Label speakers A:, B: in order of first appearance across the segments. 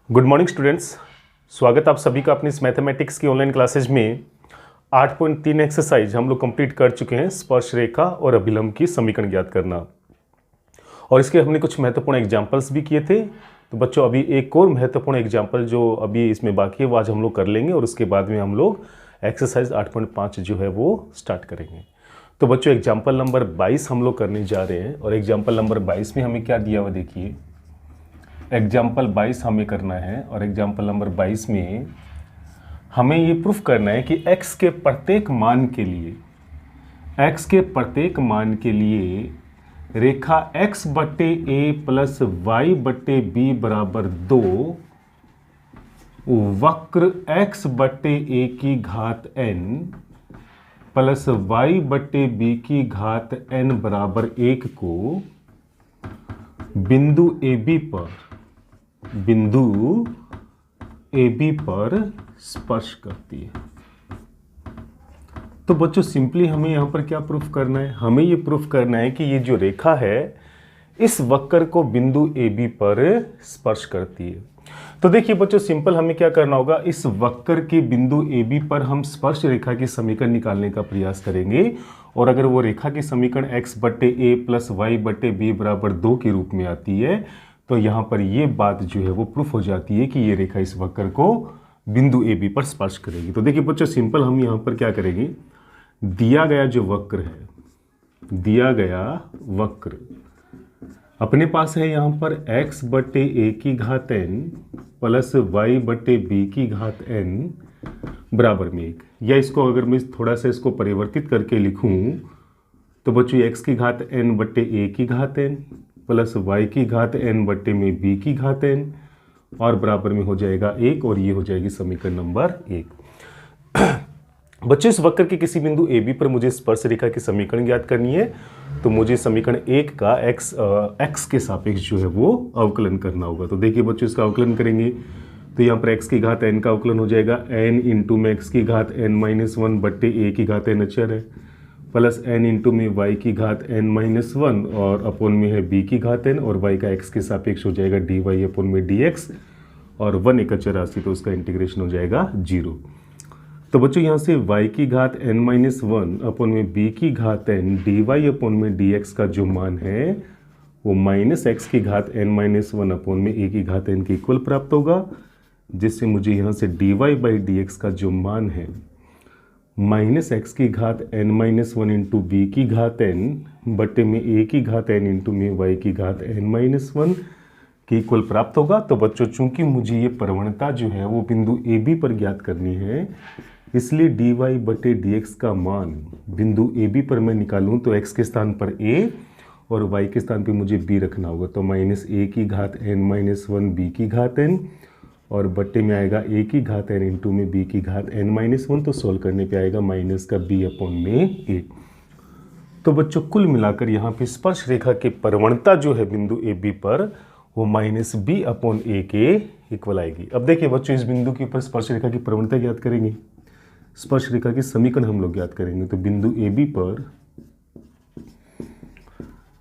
A: Good morning students. स्वागत आप सभी का अपनी इस मैथमेटिक्स की ऑनलाइन क्लासेज में। 8.3 एक्सरसाइज हम लोग कंप्लीट कर चुके हैं, स्पर्श रेखा और अभिलंब की समीकरण ज्ञात करना, और इसके हमने कुछ महत्वपूर्ण एग्जांपल्स भी किए थे। तो बच्चों अभी एक और महत्वपूर्ण एग्जांपल जो अभी इसमें बाकी है वो आज हम लोग कर लेंगे, और उसके बाद में हम लोग एक्सरसाइज 8.5 जो है वो स्टार्ट करेंगे। तो बच्चों एग्जाम्पल नंबर 22 हम लोग करने जा रहे हैं, और एग्जाम्पल नंबर 22 में हमें क्या दिया हुआ देखिए। एग्जाम्पल 22 हमें करना है, और एग्जाम्पल नंबर 22 में हमें ये प्रूफ करना है कि x के प्रत्येक मान के लिए रेखा x बटे a प्लस y बटे b बराबर 2 वक्र x बटे a की घात n प्लस y बटे b की घात n बराबर 1 को बिंदु AB पर स्पर्श करती है। तो बच्चों सिंपली हमें यहां पर क्या प्रूफ करना है? हमें ये प्रूफ करना है कि ये जो रेखा है इस वक्र को बिंदु AB पर स्पर्श करती है। तो देखिए बच्चों सिंपल हमें क्या करना होगा, इस वक्र के बिंदु AB पर हम स्पर्श रेखा की समीकरण निकालने का प्रयास करेंगे, और अगर वो रेखा की समीकरण x बटे a प्लस y बटे b बराबर 2 के रूप में आती है, तो यहाँ पर ये बात जो है वो प्रूफ हो जाती है कि ये रेखा इस वक्र को बिंदु AB पर स्पर्श करेगी। तो देखिए बच्चों सिंपल हम यहाँ पर क्या करेंगे, दिया गया जो वक्र है, दिया गया वक्र अपने पास है यहाँ पर x बटे a की घात n प्लस y बटे b की घात n बराबर में 1, या इसको अगर मैं थोड़ा सा इसको परिवर्तित करके लिखूं तो बच्चों x की घात n बटे a की घात n प्लस y की घात n बटे में b की घात n और बराबर में हो जाएगा 1, और ये हो जाएगी समीकरण नंबर 1। बच्चों इस वक्र के किसी बिंदु AB पर मुझे स्पर्श रेखा की समीकरण ज्ञात करनी है, तो मुझे समीकरण 1 का x के सापेक्ष जो है वो अवकलन करना होगा। तो देखिए बच्चों इसका अवकलन करेंगे तो यहाँ पर x की घात n का अवकलन हो जाएगा n इंटू में x की घात n माइनस 1 बट्टे a की घात n अचर है, प्लस n इंटू में y की घात n माइनस 1 और अपोन में है b की घात n, और y का x के सापेक्ष हो जाएगा dy अपोन में dx, और 1 एक अचर राशि तो उसका इंटीग्रेशन हो जाएगा 0। तो बच्चों यहाँ से y की घात n माइनस 1 अपोन में b की घात n dy अपोन में dx का जो मान है वो माइनस x की घात n माइनस 1 अपोन में a की घात n के इक्वल प्राप्त होगा, जिससे मुझे यहाँ से dy बाई dx का जो मान है माइनस x की घात n माइनस 1 इंटू बी की घात n बटे में a की घात n इंटू में y की घात n माइनस 1 के इक्वल प्राप्त होगा। तो बच्चों चूंकि मुझे ये प्रवणता जो है वो बिंदु AB पर ज्ञात करनी है, इसलिए dy बटे dx का मान बिंदु AB पर मैं निकालूं तो x के स्थान पर a और y के स्थान पर मुझे b रखना होगा। तो माइनस a की घात n माइनस 1 b की घात n और बट्टे में आएगा a की घात n इंटू में b की घात n माइनस 1, तो सोल्व करने पे आएगा माइनस का b अपोन में a। तो बच्चों कुल मिलाकर यहाँ पे स्पर्श रेखा की प्रवणता जो है बिंदु AB पर वो माइनस b अपोन a के इक्वल आएगी। अब देखिए बच्चों इस बिंदु के ऊपर स्पर्श रेखा की प्रवणता ज्ञात करेंगे, स्पर्श रेखा की समीकरण हम लोग ज्ञात करेंगे। तो बिंदु AB पर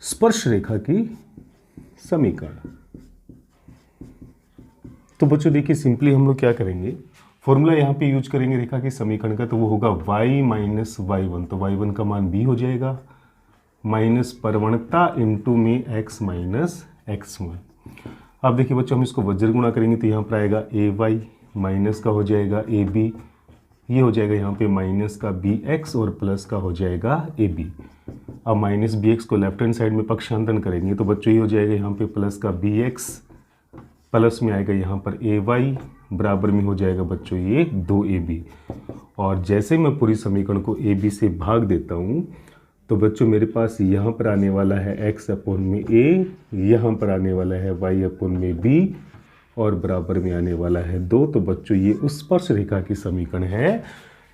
A: स्पर्श रेखा की समीकरण, तो बच्चों देखिए सिंपली हम लोग क्या करेंगे, फॉर्मूला यहाँ पे यूज करेंगे रेखा की समीकरण का, तो वो होगा y माइनस y1, तो y1 का मान b हो जाएगा, माइनस प्रवणता इंटू में x माइनस x1। अब देखिए बच्चों हम इसको वज्र गुणा करेंगे तो यहाँ पर आएगा ay माइनस का हो जाएगा ab, ये हो जाएगा यहाँ पे माइनस का bx और प्लस का हो जाएगा ab। अब माइनस bx को लेफ्ट हैंड साइड में पक्षांतरण करेंगे तो बच्चों ये हो जाएगा यहाँ पे प्लस का bx, प्लस में आएगा यहाँ पर ay, बराबर में हो जाएगा बच्चों ये 2ab। और जैसे मैं पूरी समीकरण को ab से भाग देता हूँ तो बच्चों मेरे पास यहाँ पर आने वाला है x अपोन में a, यहाँ पर आने वाला है y अपोन में b, और बराबर में आने वाला है 2। तो बच्चों ये उस स्पर्श रेखा की समीकरण है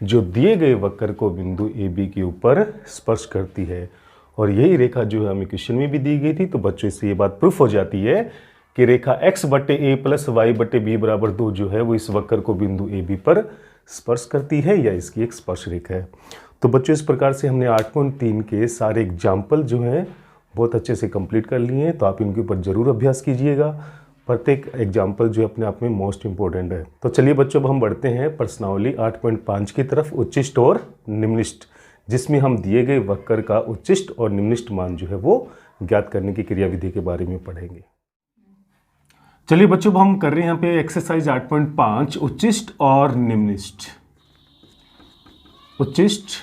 A: जो दिए गए वक्र को बिंदु AB के ऊपर स्पर्श करती है, और यही रेखा जो है हमें क्वेश्चन में भी दी गई थी। तो बच्चों इससे ये बात प्रूफ हो जाती है कि रेखा x बटे a प्लस y बटे b बराबर 2 जो है वो इस वक्र को बिंदु AB पर स्पर्श करती है, या इसकी एक स्पर्श रेखा है। तो बच्चों इस प्रकार से हमने 8.3 के सारे एग्जाम्पल जो हैं बहुत अच्छे से कंप्लीट कर लिए हैं, तो आप इनके ऊपर ज़रूर अभ्यास कीजिएगा। प्रत्येक एग्जाम्पल जो अपने आप में मोस्ट इंपॉर्टेंट है। तो चलिए बच्चों, अब हम बढ़ते हैं प्रश्नावली 8.5 की तरफ, उच्चिष्ट और निम्निष्ट, जिसमें हम दिए गए वक्र का उच्चिष्ट और निम्निष्ट मान जो है वो ज्ञात करने की क्रियाविधि के बारे में पढ़ेंगे। चलिए बच्चों, हम कर रहे हैं यहाँ पे एक्सरसाइज 8.5 उच्चिष्ट और निम्निष्ट, उच्चिष्ट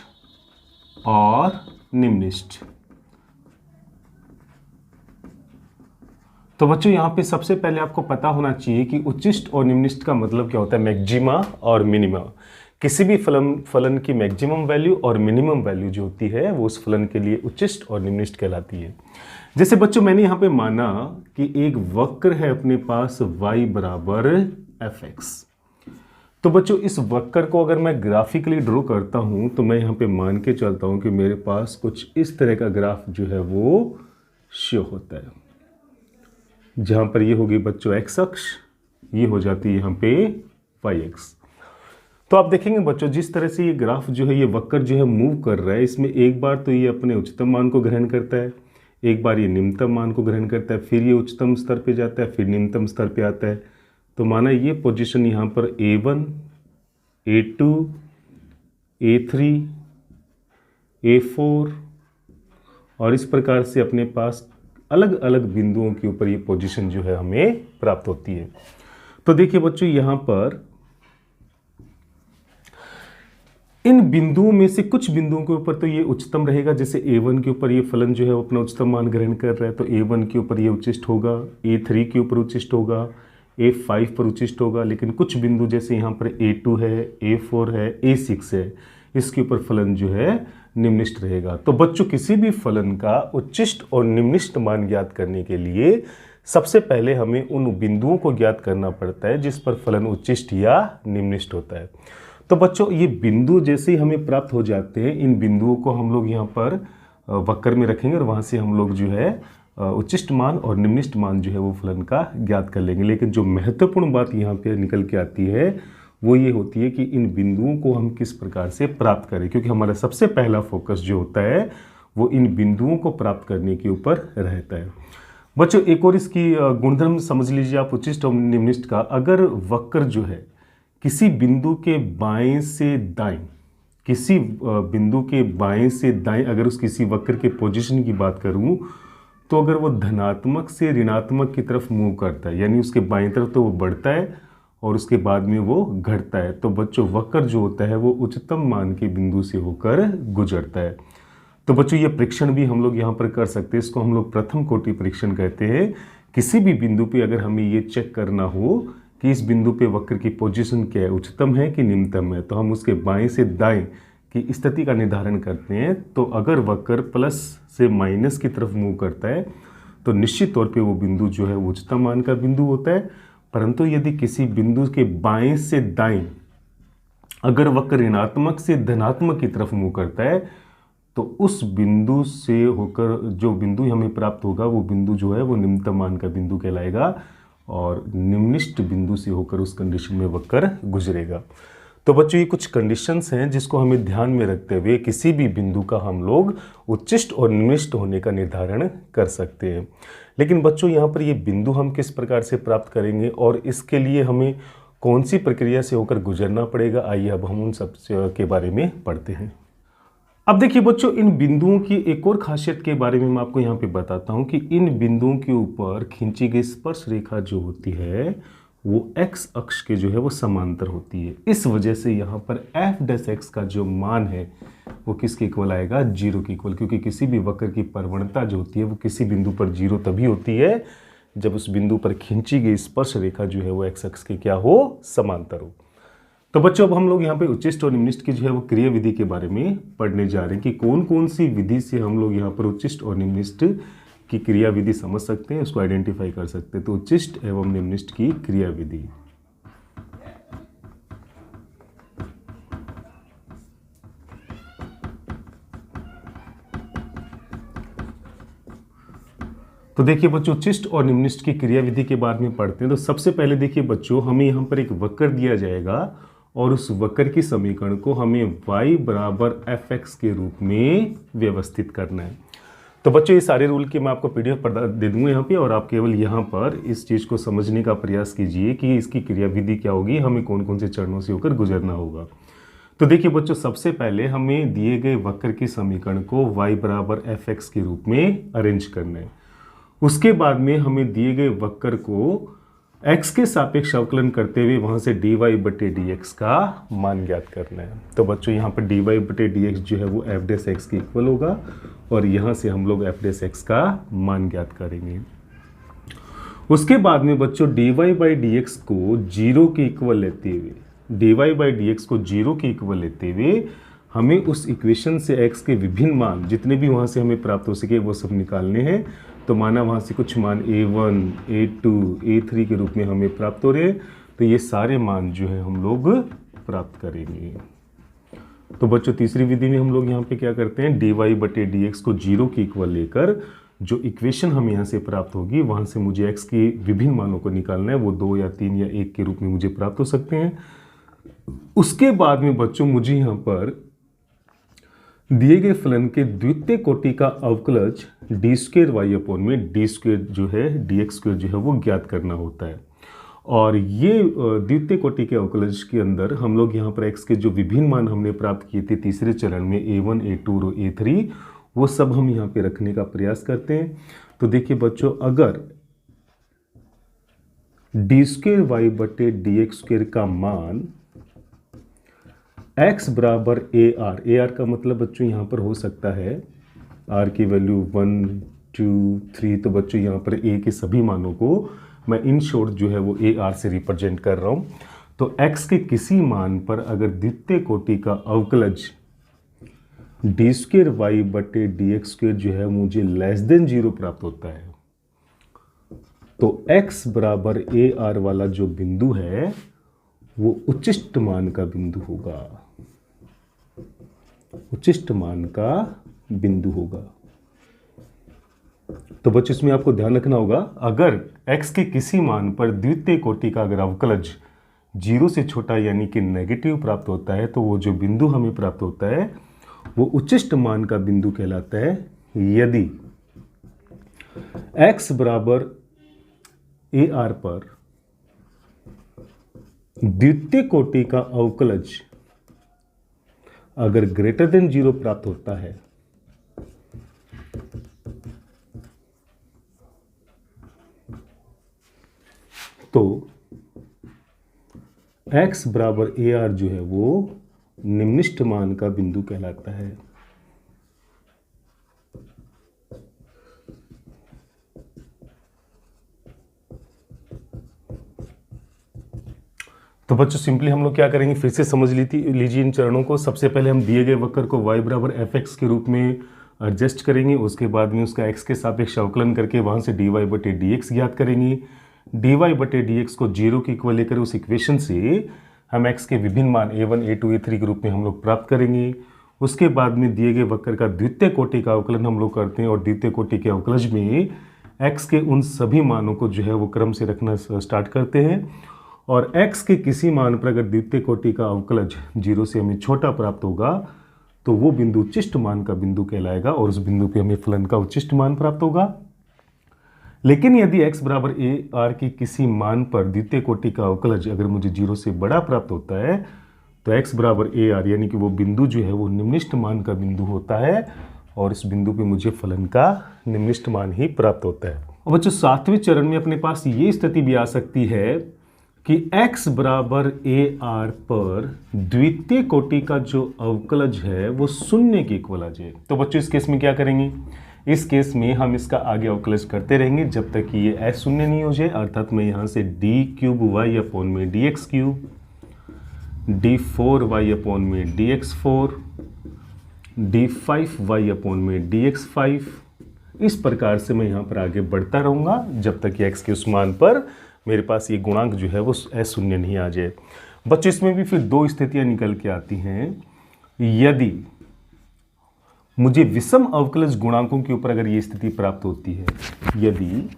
A: और निम्निष्ट। तो बच्चों यहाँ पे सबसे पहले आपको पता होना चाहिए कि उच्चिष्ट और निम्निष्ट का मतलब क्या होता है। मैक्सिमा और मिनिमा, किसी भी फलन की मैक्सिमम वैल्यू और मिनिमम वैल्यू जो होती है वो उस फलन के लिए उच्चिष्ट और निम्निष्ट कहलाती है। जैसे बच्चों मैंने यहाँ पे माना कि एक वक्र है अपने पास y बराबर fx। तो बच्चों इस वक्र को अगर मैं ग्राफिकली ड्रॉ करता हूं तो मैं यहाँ पे मान के चलता हूं कि मेरे पास कुछ इस तरह का ग्राफ जो है वो शो होता है, जहां पर ये होगी बच्चों x अक्ष, ये हो जाती है यहाँ पे y अक्ष। तो आप देखेंगे बच्चों जिस तरह से ये ग्राफ जो है, ये वक्र जो है मूव कर रहा है, इसमें एक बार तो ये अपने उच्चतम मान को ग्रहण करता है, एक बार ये निम्नतम मान को ग्रहण करता है, फिर ये उच्चतम स्तर पे जाता है, फिर निम्नतम स्तर पे आता है। तो माना ये पोजीशन यहाँ पर A1, A2, A3, A4 और इस प्रकार से अपने पास अलग अलग बिंदुओं के ऊपर ये पोजीशन जो है हमें प्राप्त होती है। तो देखिए बच्चों यहाँ पर इन बिंदुओं में से कुछ बिंदुओं के ऊपर तो ये उच्चतम रहेगा, जैसे A1 के ऊपर ये फलन जो है वो अपना उच्चतम मान ग्रहण कर रहा है, तो A1 के ऊपर ये उच्चिष्ट होगा, A3 के ऊपर उच्चिष्ट होगा, A5 पर उच्चिष्ट होगा। लेकिन कुछ बिंदु जैसे यहाँ पर A2 है, A4 है, A6 है, इसके ऊपर फलन जो है निम्निष्ट रहेगा। तो बच्चों किसी भी फलन का उच्चिष्ट और निम्निष्ट मान ज्ञात करने के लिए सबसे पहले हमें उन बिंदुओं को ज्ञात करना पड़ता है जिस पर फलन उच्चिष्ट या निम्निष्ट होता है। तो बच्चों ये बिंदु जैसे ही हमें प्राप्त हो जाते हैं, इन बिंदुओं को हम लोग यहाँ पर वक्र में रखेंगे और वहाँ से हम लोग जो है उच्चिष्ट मान और निम्निष्ट मान जो है वो फलन का ज्ञात कर लेंगे। लेकिन जो महत्वपूर्ण बात यहाँ पे निकल के आती है वो ये होती है कि इन बिंदुओं को हम किस प्रकार से प्राप्त करें, क्योंकि हमारा सबसे पहला फोकस जो होता है वो इन बिंदुओं को प्राप्त करने के ऊपर रहता है। बच्चों एक और इसकी गुणधर्म समझ लीजिए आप उच्चिष्ट और निम्निष्ट का। अगर वक्र जो है किसी बिंदु के बाएं से दाएं, किसी बिंदु के बाएं से दाएं अगर उस किसी वक्र के पोजीशन की बात करूं, तो अगर वो धनात्मक से ऋणात्मक की तरफ मूव करता है, यानी उसके बाएं तरफ तो वो बढ़ता है और उसके बाद में वो घटता है, तो बच्चों वक्र जो होता है वो उच्चतम मान के बिंदु से होकर गुजरता है। तो बच्चों ये परीक्षण भी हम लोग यहाँ पर कर सकते हैं, इसको हम लोग प्रथम कोटि परीक्षण कहते हैं। किसी भी बिंदु पे अगर हमें ये चेक करना हो कि इस बिंदु पे वक्र की पोजीशन क्या है, उच्चतम है कि निम्नतम है, तो हम उसके बाएं से दाएं की स्थिति का निर्धारण करते हैं। तो अगर वक्र प्लस से माइनस की तरफ मूव करता है तो निश्चित तौर पे वो बिंदु जो है वो उच्चतम मान का बिंदु होता है। परंतु यदि किसी बिंदु के बाएं से दाएं अगर वक्र ऋणात्मक से धनात्मक की तरफ मूव करता है तो उस बिंदु से होकर जो बिंदु हमें प्राप्त होगा वो बिंदु जो है वो निम्नतम मान का बिंदु कहलाएगा और निम्निष्ट बिंदु से होकर उस कंडीशन में वक्र गुजरेगा। तो बच्चों ये कुछ कंडीशंस हैं जिसको हमें ध्यान में रखते हुए किसी भी बिंदु का हम लोग उच्चिष्ट और निम्निष्ट होने का निर्धारण कर सकते हैं। लेकिन बच्चों यहाँ पर ये बिंदु हम किस प्रकार से प्राप्त करेंगे और इसके लिए हमें कौन सी प्रक्रिया से होकर गुजरना पड़ेगा, आइए अब हम उन सब के बारे में पढ़ते हैं। अब देखिए बच्चों इन बिंदुओं की एक और खासियत के बारे में मैं आपको यहाँ पे बताता हूँ कि इन बिंदुओं के ऊपर खींची गई स्पर्श रेखा जो होती है वो x अक्ष के जो है वो समांतर होती है। इस वजह से यहाँ पर f' का जो मान है वो किसके इक्वल आएगा, 0 के इक्वल, क्योंकि किसी भी वक्र की प्रवणता जो होती है वो किसी बिंदु पर 0 तभी होती है जब उस बिंदु पर खींची गई स्पर्श रेखा जो है वो x अक्ष के क्या हो, समांतर हो। तो बच्चों अब हम लोग यहाँ पे उच्चिष्ट और निम्निष्ट की जो है वो क्रिया विधि के बारे में पढ़ने जा रहे हैं कि कौन कौन सी विधि से हम लोग यहाँ पर उच्चिष्ट और निम्निष्ट की क्रिया विधि समझ सकते हैं, उसको आइडेंटिफाई कर सकते हैं। तो उच्चिष्ट एवं निम्निष्ट की क्रिया विधि। तो देखिए बच्चों उच्चिष्ट और निम्निष्ट की क्रिया विधि के बारे में पढ़ते हैं। तो सबसे पहले देखिए बच्चों हमें यहाँ पर एक वक्र दिया जाएगा और उस वक्र की समीकरण को हमें y बराबर fx के रूप में व्यवस्थित करना है। तो बच्चों ये सारे रूल की मैं आपको पीडीएफ दे दूंगा यहाँ पे, और आप केवल यहाँ पर इस चीज़ को समझने का प्रयास कीजिए कि इसकी क्रियाविधि क्या होगी, हमें कौन कौन से चरणों से होकर गुजरना होगा। तो देखिए बच्चों, सबसे पहले हमें दिए गए वक्र के समीकरण को y बराबर fx के रूप में अरेंज करना है। उसके बाद में हमें दिए गए वक्र को x के सापेक्ष अवकलन करते हुए वहां से dy बटे dx का मान ज्ञात करना है। तो बच्चों यहाँ पर dy बटे dx जो है वो f डैश x के इक्वल होगा, और यहाँ से हम लोग f डैश x का मान ज्ञात करेंगे। उसके बाद में बच्चों dy बाई dx को जीरो के इक्वल लेते हुए, dy बाई dx को जीरो के इक्वल लेते हुए हमें उस इक्वेशन से x के विभिन्न मान जितने भी वहाँ से हमें प्राप्त हो सके वो सब निकालने हैं। तो माना वहाँ से कुछ मान a1, a2, a3 के रूप में हमें प्राप्त हो रहे हैं, तो ये सारे मान जो है हम लोग प्राप्त करेंगे। तो बच्चों तीसरी विधि में हम लोग यहाँ पे क्या करते हैं, dy बटे dx को जीरो के इक्वल लेकर जो इक्वेशन हमें यहाँ से प्राप्त होगी वहाँ से मुझे x के विभिन्न मानों को निकालना है। वो 2 या 3 या 1 के रूप में मुझे प्राप्त हो सकते हैं। उसके बाद में बच्चों मुझे यहाँ पर दिए गए फलन के द्वितीय कोटि का अवकलज डी स्क्वेयर वाई अपॉन में डी स्क्वेयर जो है dx स्क्वेयर जो है वो ज्ञात करना होता है। और ये द्वितीय कोटि के अवकलज के अंदर हम लोग यहाँ पर x के जो विभिन्न मान हमने प्राप्त किए थे तीसरे चरण में a1, a2 और a3, वो सब हम यहाँ पे रखने का प्रयास करते हैं। तो देखिए बच्चों, अगर डी स्क्वेयर वाई बटे dx स्क्वेयर का मान x बराबर AR का मतलब बच्चों यहाँ पर हो सकता है r की वैल्यू 1, 2, 3, तो बच्चों यहाँ पर a के सभी मानों को मैं इन शॉर्ट जो है वो AR से रिप्रेजेंट कर रहा हूँ। तो x के किसी मान पर अगर द्वितीय कोटि का अवकलज डी स्क्वेयर वाई बटे dx स्क्वेयर जो है मुझे लेस देन 0 प्राप्त होता है, तो x बराबर AR वाला जो बिंदु है वो उच्चिष्ट मान का बिंदु होगा, उच्चिष्ट मान का बिंदु होगा। तो बच्चों इसमें आपको ध्यान रखना होगा, अगर x के किसी मान पर द्वितीय कोटि का अगर अवकलज 0 से छोटा यानी कि नेगेटिव प्राप्त होता है, तो वो जो बिंदु हमें प्राप्त होता है वो उच्चिष्ट मान का बिंदु कहलाता है। यदि x बराबर AR पर द्वितीय कोटि का अवकलज अगर ग्रेटर देन 0 प्राप्त होता है, तो x बराबर AR जो है वो निम्निष्ठ मान का बिंदु कहलाता है। तो बच्चों सिंपली हम लोग क्या करेंगे, फिर से समझ लीजिए इन चरणों को। सबसे पहले हम दिए गए वक्र को y बराबर fx के रूप में एडजस्ट करेंगे। उसके बाद में उसका x के सापेक्ष अवकलन करके वहां से dy बटे dx ज्ञात करेंगे। dy बटे dx को 0 के इक्वल लेकर उस इक्वेशन से हम x के विभिन्न मान a1, a2, a3 के रूप में हम लोग प्राप्त करेंगे। उसके बाद में दिए गए वक्र का द्वितीय कोटि का अवकलन हम लोग करते हैं, और द्वितीय कोटि के अवकलज में x के उन सभी मानों को जो है वो क्रम से रखना स्टार्ट करते हैं। और x के किसी मान पर अगर द्वितीय कोटि का अवकलज 0 से हमें छोटा प्राप्त होगा, तो वो बिंदु उच्चिष्ट मान का बिंदु कहलाएगा, और उस बिंदु पे हमें फलन का उच्चिष्ट मान प्राप्त होगा। लेकिन यदि x बराबर AR की किसी मान पर द्वितीय कोटि का अवकलज अगर मुझे 0 से बड़ा प्राप्त होता है, तो x बराबर AR यानी कि वो बिंदु जो है वो निम्निष्ठ मान का बिंदु होता है, और इस बिंदु पे मुझे फलन का निम्निष्ठ मान ही प्राप्त होता है। और बच्चों सातवें चरण में अपने पास ये स्थिति भी आ सकती है कि x बराबर AR पर द्वितीय कोटि का जो अवकलज है वो शून्य के इक्वल आ जाए। तो बच्चों इस केस में क्या करेंगे, इस केस में हम इसका आगे अवकलज करते रहेंगे जब तक कि ये s शून्य नहीं हो जाए। अर्थात मैं यहाँ से d क्यूब y अपॉन में dx क्यूब, d4y अपॉन में dx4, d5y अपॉन में dx5, इस प्रकार से मैं यहाँ पर आगे बढ़ता रहूँगा जब तक कि x के उस मान पर मेरे पास ये गुणांक जो है वो s शून्य नहीं आ जाए। बच्चों इसमें भी फिर दो स्थितियाँ निकल के आती हैं। यदि मुझे विषम अवकलज गुणांकों के ऊपर अगर ये स्थिति प्राप्त होती है, यदि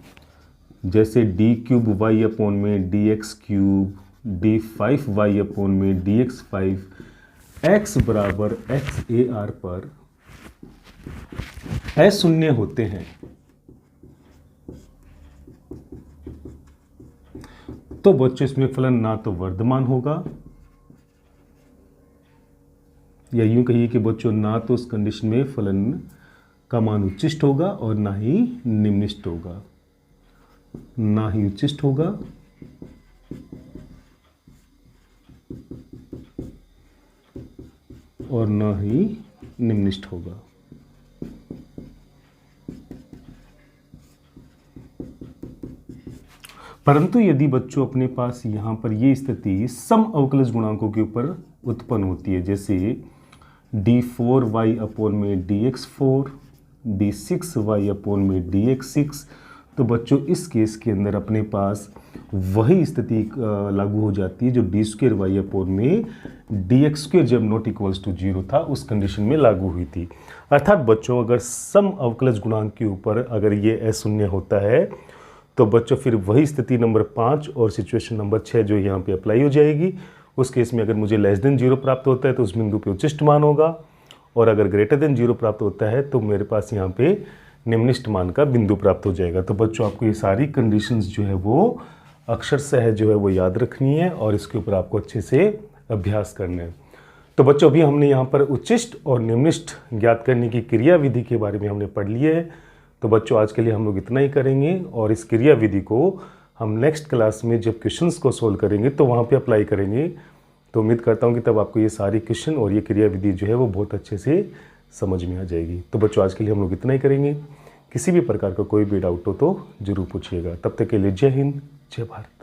A: जैसे d क्यूब y अपॉन में dx क्यूब, d5y अपॉन में dx5, x बराबर x AR पर अशून्य होते हैं तो बच्चों इसमें फलन ना तो वर्धमान होगा, या यूं कहिए कि बच्चों ना तो उस कंडीशन में फलन का मान उच्चिष्ट होगा और ना ही निम्निष्ट होगा, ना ही उच्चिष्ट होगा और ना ही निम्निष्ट होगा। परंतु यदि बच्चों अपने पास यहाँ पर ये स्थिति सम अवकलज गुणांकों के ऊपर उत्पन्न होती है, जैसे d4y अपॉन में dx4, d6y अपॉन में dx6, तो बच्चों इस केस के अंदर अपने पास वही स्थिति लागू हो जाती है जो d2y अपॉन में dx2 जब नॉट इक्वल्स टू 0 था उस कंडीशन में लागू हुई थी। अर्थात बच्चों अगर सम अवकलज गुणांक के ऊपर अगर ये अशून्य होता है तो बच्चों फिर वही स्थिति नंबर 5 और सिचुएशन नंबर 6 जो यहाँ पे अप्लाई हो जाएगी। उस केस में अगर मुझे लेस देन 0 प्राप्त होता है तो उस बिंदु पे उच्चिष्ट मान होगा, और अगर ग्रेटर देन 0 प्राप्त होता है तो मेरे पास यहाँ पे निम्निष्ट मान का बिंदु प्राप्त हो जाएगा। तो बच्चों आपको ये सारी कंडीशंस जो है वो अक्षरशः जो है वो याद रखनी है और इसके ऊपर आपको अच्छे से अभ्यास करना है। तो बच्चों अभी हमने यहाँ पर उच्चिष्ट और निम्निष्ट ज्ञात करने की क्रिया विधि के बारे में हमने पढ़ लिया है। तो बच्चों आज के लिए हम लोग इतना ही करेंगे और इस क्रिया विधि को हम नेक्स्ट क्लास में जब क्वेश्चंस को सोल्व करेंगे तो वहाँ पे अप्लाई करेंगे। तो उम्मीद करता हूँ कि तब आपको ये सारी क्वेश्चन और ये क्रिया विधि जो है वो बहुत अच्छे से समझ में आ जाएगी। तो बच्चों आज के लिए हम लोग इतना ही करेंगे। किसी भी प्रकार का कोई भी डाउट हो तो ज़रूर पूछिएगा। तब तक के लिए जय हिंद, जय भारत।